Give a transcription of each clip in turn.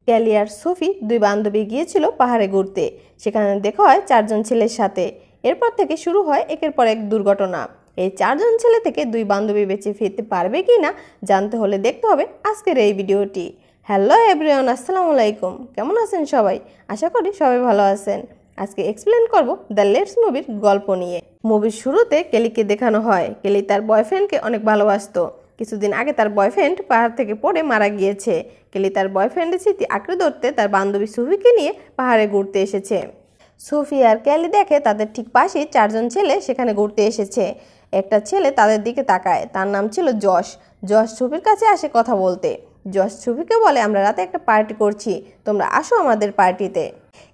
Kelly আর Sophie দুই বান্ধবী গিয়েছিল পাহাড়ে ঘুরতে। সেখানে দেখা হয় চারজন ছেলের সাথে। এরপর থেকে শুরু হয় একের পর এক দুর্ঘটনা। এই চারজন ছেলে থেকে দুই বান্ধবী বেঁচে ফিরতে পারবে কি না জানতে হলে দেখতে হবে আজকের এই ভিডিওটি। হ্যালো এভরিওয়ান, আসসালামু আলাইকুম। কেমন আছেন সবাই? আশা করি সবাই ভালো আছেন। আজকে এক্সপ্লেন করব দ্য লেটস মুভির গল্প নিয়ে। মুভির শুরুতে কেলিকে দেখানো হয় কেলি তার বয়ফ্রেন্ডকে অনেক ভালোবাসতো। কিছুদিন আগে তার বয়ফ্রেন্ড পাহাড় থেকে পড়ে মারা গিয়েছে। কেলি তার বয়ফ্রেন্ডের স্মৃতি আঁকড়ে ধরতে তার বান্ধবী সুফিকে নিয়ে পাহাড়ে ঘুরতে এসেছে। সুফি আর কেলি দেখে তাদের ঠিক পাশেই চারজন ছেলে সেখানে ঘুরতে এসেছে। একটা ছেলে তাদের দিকে তাকায়, তার নাম ছিল যশ। যশ সুফির কাছে আসে কথা বলতে। যশ সুফিকে বলে, আমরা রাতে একটা পার্টি করছি, তোমরা আসো আমাদের পার্টিতে।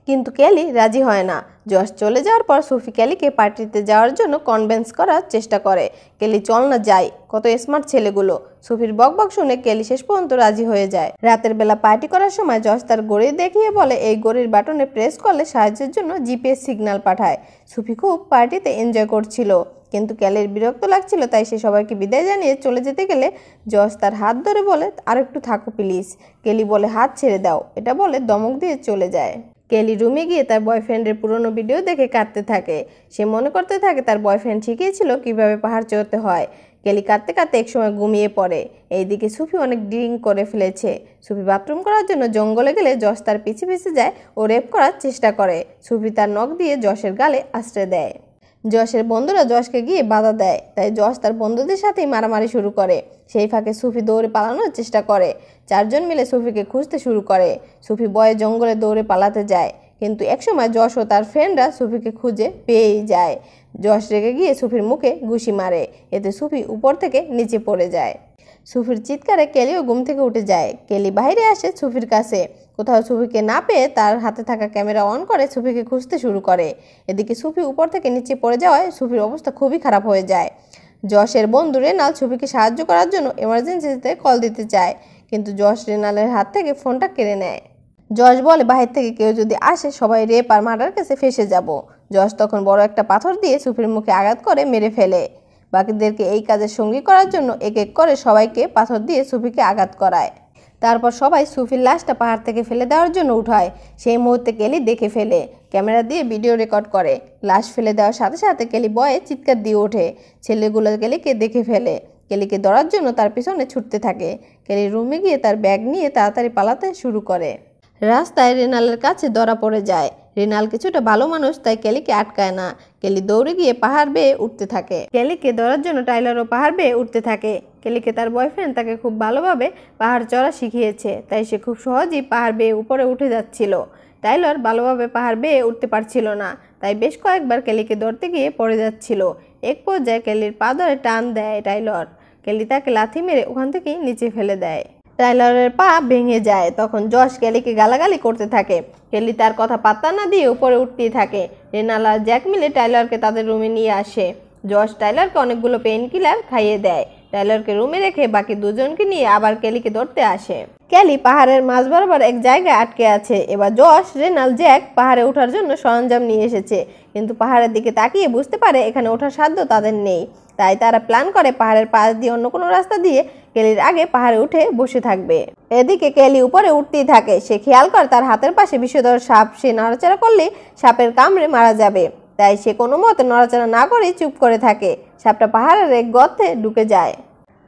কিন্তু কেলি রাজি হয় না। যশ চলে যাওয়ার পর সুফি কেলিকে পার্টিতে যাওয়ার জন্য কনভিন্স করার চেষ্টা করে। কেলি, চল না যাই, কত স্মার্ট ছেলেগুলো। সুফির বকবক শুনে কেলি শেষ পর্যন্ত রাজি হয়ে যায়। রাতের বেলা পার্টি করার সময় যশ তার ঘড়ি দেখিয়ে বলে এই ঘড়ির বাটনে প্রেস করলে সাহায্যের জন্য জিপিএস সিগন্যাল পাঠায়। সুফি খুব পার্টিতে এনজয় করছিল, কিন্তু কেলির বিরক্ত লাগছিল, তাই সে সবাইকে বিদায় জানিয়ে চলে যেতে গেলে যশ তার হাত ধরে বলে, আর একটু থাকো প্লিজ। কেলি বলে, হাত ছেড়ে দাও। এটা বলে দমক দিয়ে চলে যায়। কেলি রুমে গিয়ে তার বয়ফ্রেন্ডের পুরনো ভিডিও দেখে কাঁদতে থাকে। সে মনে করতে থাকে তার বয়ফ্রেন্ড শিখিয়েছিল কিভাবে পাহাড় চড়তে হয়। কেলি কাঁদতে কাঁদতে একসময় ঘুমিয়ে পড়ে। এইদিকে সুফি অনেক ড্রিঙ্ক করে ফেলেছে। সুফি বাথরুম করার জন্য জঙ্গলে গেলে যশ তার পিছে পিছে যায় ও রেপ করার চেষ্টা করে। সুফি তার নখ দিয়ে যশের গালে আশ্রয় দেয়। যশের বন্ধুরা যশকে গিয়ে বাধা দেয়, তাই যশ তার বন্ধুদের সাথেই মারামারি শুরু করে। সেই ফাঁকে সুফি দৌড়ে পালানোর চেষ্টা করে। চারজন মিলে সুফিকে খুঁজতে শুরু করে। সুফি ভয়ে জঙ্গলে দৌড়ে পালাতে যায়, কিন্তু একসময় যশ ও তার ফ্রেন্ডরা সুফিকে খুঁজে পেয়েই যায়। যশ রেগে গিয়ে সুফির মুখে ঘুষি মারে, এতে সুফি উপর থেকে নিচে পড়ে যায়। সুফির চিৎকারে কেলিও ঘুম থেকে উঠে যায়। কেলি বাইরে আসে সুফির কাছে। কোথাও সুফিকে না পেয়ে তার হাতে থাকা ক্যামেরা অন করে সুফিকে খুঁজতে শুরু করে। এদিকে সুফি উপর থেকে নিচে পড়ে যাওয়ায় সুফির অবস্থা খুবই খারাপ হয়ে যায়। যশের বন্ধু রেনাল সুফিকে সাহায্য করার জন্য এমার্জেন্সিতে কল দিতে চায়, কিন্তু যশ রেনালের হাত থেকে ফোনটা কেড়ে নেয়। যশ বলে, বাহির থেকে কেউ যদি আসে সবাই রেপ আর মার্ডার কেসে ফেসে যাব। যশ তখন বড় একটা পাথর দিয়ে সুফির মুখে আঘাত করে মেরে ফেলে। বাকিদেরকে এই কাজের সঙ্গী করার জন্য এক এক করে সবাইকে পাথর দিয়ে সুফিকে আঘাত করায়। তারপর সবাই সুফির লাশটা পাহাড় থেকে ফেলে দেওয়ার জন্য উঠায়। সেই মুহূর্তে কেলি দেখে ফেলে, ক্যামেরা দিয়ে ভিডিও রেকর্ড করে। লাশ ফেলে দেওয়ার সাথে সাথে কেলি ভয়ে চিৎকার দিয়ে ওঠে। ছেলেগুলো কেলিকে দেখে ফেলে। কেলিকে ধরার জন্য তার পিছনে ছুটতে থাকে। কেলি রুমে গিয়ে তার ব্যাগ নিয়ে তাড়াতাড়ি পালাতে শুরু করে। রাস্তায় রেনালের কাছে ধরা পড়ে যায়। রেনাল কিছুটা ভালো মানুষ, তাই কেলিকে আটকায় না। কেলি দৌড়ে গিয়ে পাহাড় বেয়ে উঠতে থাকে। কেলিকে ধরার জন্য টাইলারও পাহাড় বেয়ে উঠতে থাকে। কেলিকে তার বয়ফ্রেন্ড তাকে খুব ভালোভাবে পাহাড় চড়া শিখিয়েছে, তাই সে খুব সহজেই পাহাড় বেয়ে উপরে উঠে যাচ্ছিল। টাইলার ভালোভাবে পাহাড় বেয়ে উঠতে পারছিল না, তাই বেশ কয়েকবার কেলিকে ধরতে গিয়ে পড়ে যাচ্ছিল। এক পর্যায়ে কেলির পা ধরে টান দেয় টাইলার। কেলি তাকে লাথি মেরে ওখান থেকে নিচে ফেলে দেয়। টাইলারের পা ভেঙে যায়। তখন যশ কেলিকে গালাগালি করতে থাকে। কেলি তার কথা পাত্তা না দিয়ে উপরে উঠতেই থাকে। রেনাল আর জ্যাক মিলে টাইলারকে তাদের রুমে নিয়ে আসে। যশ টাইলারকে অনেকগুলো পেইন কিলার খাইয়ে দেয়। টাইলারকে রুমে রেখে বাকি দুজনকে নিয়ে আবার কেলিকে ধরতে আসে। কেলি পাহাড়ের মাঝ বরাবর এক জায়গায় আটকে আছে। এবার যশ, রেনাল, জ্যাক পাহাড়ে ওঠার জন্য সরঞ্জাম নিয়ে এসেছে, কিন্তু পাহাড়ের দিকে তাকিয়ে বুঝতে পারে এখানে ওঠার সাধ্য তাদের নেই। তাই তারা প্ল্যান করে পাহাড়ের পাশ দিয়ে অন্য কোনো রাস্তা দিয়ে কেলির আগে পাহাড়ে উঠে বসে থাকবে। এদিকে কেলি উপরে উঠতেই থাকে। সে খেয়াল করে তার হাতের পাশে বিষধর সাপ। সে নড়াচড়া করলে সাপের কামড়ে মারা যাবে, তাই সে কোনো মতে নড়াচড়া না করেই চুপ করে থাকে। সাপটা পাহাড়ের এক গর্তে ঢুকে যায়।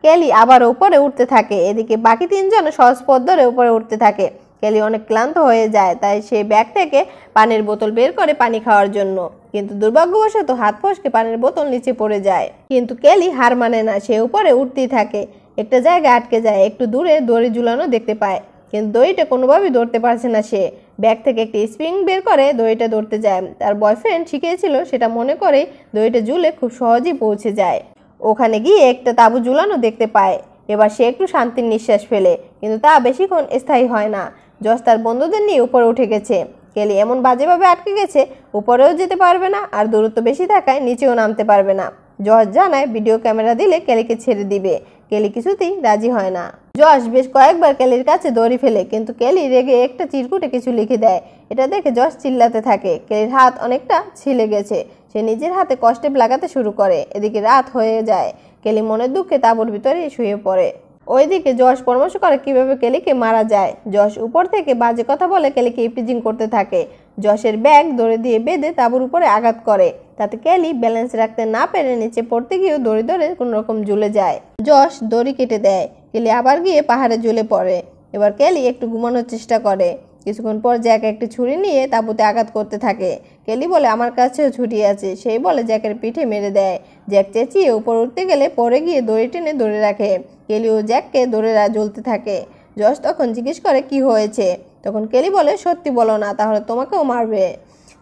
কেলি আবার উপরে উঠতে থাকে। এদিকে বাকি তিনজন সহজ পথ ধরে উপরে উঠতে থাকে। কেলি অনেক ক্লান্ত হয়ে যায়, তাই সে ব্যাগ থেকে পানির বোতল বের করে পানি খাওয়ার জন্য, কিন্তু দুর্ভাগ্যবশত হাত ফসকে পানির বোতল নিচে পড়ে যায়। কিন্তু কেলি হার মানে না, সে উপরে উঠতেই থাকে। একটা জায়গায় আটকে যায়। একটু দূরে দড়ি ঝুলানো দেখতে পায়, কিন্তু দড়িটা কোনোভাবেই ধরতে পারছে না। সে ব্যাগ থেকে একটি স্প্রিং বের করে দড়িটা ধরতে যায়। তার বয়ফ্রেন্ড শিখিয়েছিল সেটা মনে করে দড়িটা ঝুলে খুব সহজেই পৌঁছে যায়। ওখানে গিয়ে একটা তাঁবু ঝুলানো দেখতে পায়। এবার সে একটু শান্তির নিঃশ্বাস ফেলে, কিন্তু তা বেশিক্ষণ স্থায়ী হয় না। যশ তার বন্ধুদের নিয়ে উপরে উঠে গেছে। কেলি এমন বাজেভাবে আটকে গেছে, উপরেও যেতে পারবে না, আর দূরত্ব বেশি থাকায় নিচেও নামতে পারবে না। যশ জানায় ভিডিও ক্যামেরা দিলে কেলিকে ছেড়ে দিবে। কেলি কিছুতেই রাজি হয় না। যশ বেশ কয়েকবার কেলির কাছে দড়ি ফেলে, কিন্তু কেলি রেগে একটা চিরকুটে কিছু লিখে দেয়। এটা দেখে যশ চিল্লাতে থাকে। কেলির হাত অনেকটা ছিলে গেছে। সে নিজের হাতে কষ্টে লাগাতে শুরু করে। এদিকে রাত হয়ে যায়। কেলি মনের দুঃখে তাঁবুর ভিতরে শুয়ে পড়ে। ওইদিকে যশ পরামর্শ করে কিভাবে কেলিকে মারা যায়। যশ উপর থেকে বাজে কথা বলে কেলিকে ইপটিজিং করতে থাকে। যশের ব্যাগ দড়ি দিয়ে বেঁধে তাঁবুর উপরে আঘাত করে, তাতে কেলি ব্যালেন্স রাখতে না পেরে নিচে পড়তে গিয়েও দড়ি ধরে কোনো রকম ঝুলে যায়। যশ দড়ি কেটে দেয়, কেলি আবার গিয়ে পাহাড়ে ঝুলে পড়ে। এবার কেলি একটু ঘুমানোর চেষ্টা করে। কিছুক্ষণ পর জ্যাক একটি ছুরি নিয়ে তাঁবুতে আঘাত করতে থাকে। কেলি বলে আমার কাছেও ছুরি আছে। সেই বলে জ্যাকের পিঠে মেরে দেয়। জ্যাক চেঁচিয়ে উপর উঠতে গেলে পরে গিয়ে দড়ি টেনে ধরে রাখে। কেলি ও জ্যাককে ধরে জ্বলতে থাকে। যশ তখন জিজ্ঞেস করে কি হয়েছে। তখন কেলি বলে সত্যি বলো না, তাহলে তোমাকেও মারবে।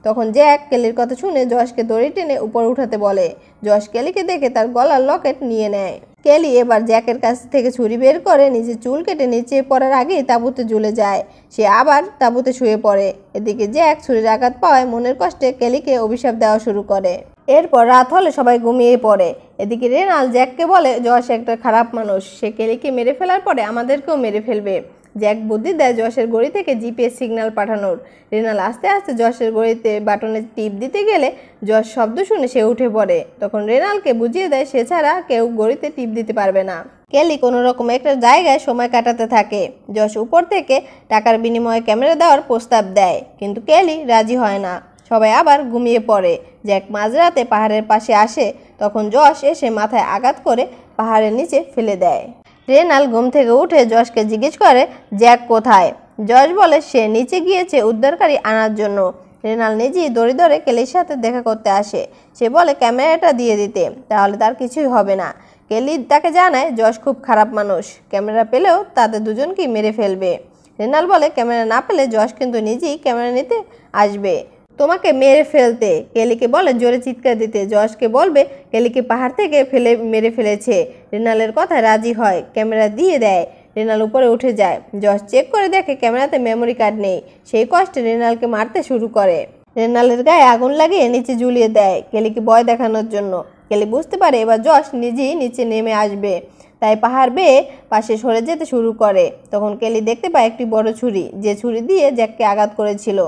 তখন জ্যাক কেলির কথা শুনে যশকে দড়ি টেনে উপর উঠাতে বলে। যশ কেলিকে দেখে তার গলার লকেট নিয়ে নেয়। কেলি এবার জ্যাকের কাছ থেকে ছুরি বের করে নিজের চুল কেটে নিচে পড়ার আগেই তাঁবুতে ঝুলে যায়। সে আবার তাঁবুতে শুয়ে পড়ে। এদিকে জ্যাক ছুরির আঘাত পাওয়ায় মনের কষ্টে কেলিকে অভিশাপ দেওয়া শুরু করে। এরপর রাত হলে সবাই ঘুমিয়ে পড়ে। এদিকে রেনাল জ্যাককে বলে যশ একটা খারাপ মানুষ, সে কেলিকে মেরে ফেলার পরে আমাদেরকেও মেরে ফেলবে। জ্যাক বুদ্ধি দেয় যশের ঘড়ি থেকে জিপিএস সিগন্যাল পাঠানোর। রেনাল আস্তে আস্তে যশের ঘড়িতে বাটনে টিপ দিতে গেলে যশ শব্দ শুনে সে উঠে পড়ে। তখন রেনালকে বুঝিয়ে দেয় সে ছাড়া কেউ ঘড়িতে টিপ দিতে পারবে না। কেলি কোনো রকম একটা জায়গায় সময় কাটাতে থাকে। যশ উপর থেকে টাকার বিনিময়ে ক্যামেরা দেওয়ার প্রস্তাব দেয়, কিন্তু কেলি রাজি হয় না। সবাই আবার ঘুমিয়ে পড়ে। জ্যাক মাঝরাতে পাহাড়ের পাশে আসে, তখন যশ এসে মাথায় আঘাত করে পাহাড়ের নিচে ফেলে দেয়। রেনাল ঘুম থেকে উঠে যশকে জিজ্ঞেস করে জ্যাক কোথায়। যশ বলে সে নিচে গিয়েছে উদ্ধারকারী আনার জন্য। রেনাল নিজেই দড়ি ধরে কেলির সাথে দেখা করতে আসে। সে বলে ক্যামেরাটা দিয়ে দিতে, তাহলে তার কিছুই হবে না। কেলি তাকে জানায় যশ খুব খারাপ মানুষ, ক্যামেরা পেলেও তাদের দুজনকেই মেরে ফেলবে। রেনাল বলে ক্যামেরা না পেলে যশ কিন্তু নিজেই ক্যামেরা নিতে আসবে, তোমাকে মেরে ফেলতে। কেলিকে বলে জোরে চিৎকার দিতে। যশকে বলবে কেলিকে পাহাড় থেকে ফেলে মেরে ফেলেছে। রেনালের কথা রাজি হয়, ক্যামেরা দিয়ে দেয়। রেনাল উপরে উঠে যায়। যশ চেক করে দেখে ক্যামেরাতে মেমোরি কার্ড নেই। সেই কষ্টে রেনালকে মারতে শুরু করে। রেনালের গায়ে আগুন লাগিয়ে নিচে ঝুলিয়ে দেয় কেলিকে ভয় দেখানোর জন্য। কেলি বুঝতে পারে এবার যশ নিজেই নিচে নেমে আসবে, তাই পাহাড় বেয়ে পাশে সরে যেতে শুরু করে। তখন কেলি দেখতে পায় একটি বড় ছুরি, যে ছুরি দিয়ে জ্যাককে আঘাত করেছিল।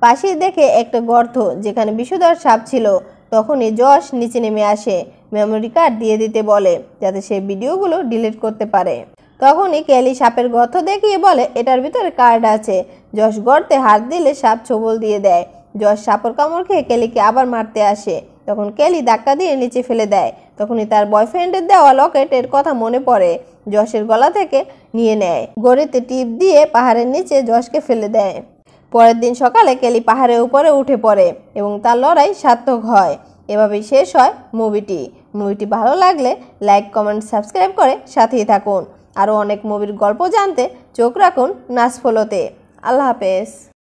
পাশে দেখে একটা গর্ত, যেখানে বিষধর সাপ ছিল। তখনই যশ নিচে নেমে আসে, মেমোরি কার্ড দিয়ে দিতে বলে যাতে সে ভিডিওগুলো ডিলিট করতে পারে। তখনই কেলি সাপের গর্ত দেখিয়ে বলে এটার ভিতরে কার্ড আছে। যশ গর্তে হাত দিলে সাপ ছোবল দিয়ে দেয়। যশ সাপের কামড় খেয়ে কেলিকে আবার মারতে আসে। তখন কেলি ধাক্কা দিয়ে নিচে ফেলে দেয়। তখনই তার বয়ফ্রেন্ডের দেওয়া লকেটের কথা মনে পড়ে, যশের গলা থেকে নিয়ে নেয়। ঘড়িতে টিপ দিয়ে পাহাড়ের নিচে যশকে ফেলে দেয়। পরের দিন সকালে কেলি পাহাড়ের উপরে উঠে পড়ে এবং তার লড়াই সার্থক হয়। এভাবেই শেষ হয় মুভিটি ভালো লাগলে লাইক, কমেন্ট, সাবস্ক্রাইব করে সাথেই থাকুন। আরও অনেক মুভির গল্প জানতে চোখ রাখুন নাচ ফলোতে। আল্লাহ হাফেজ।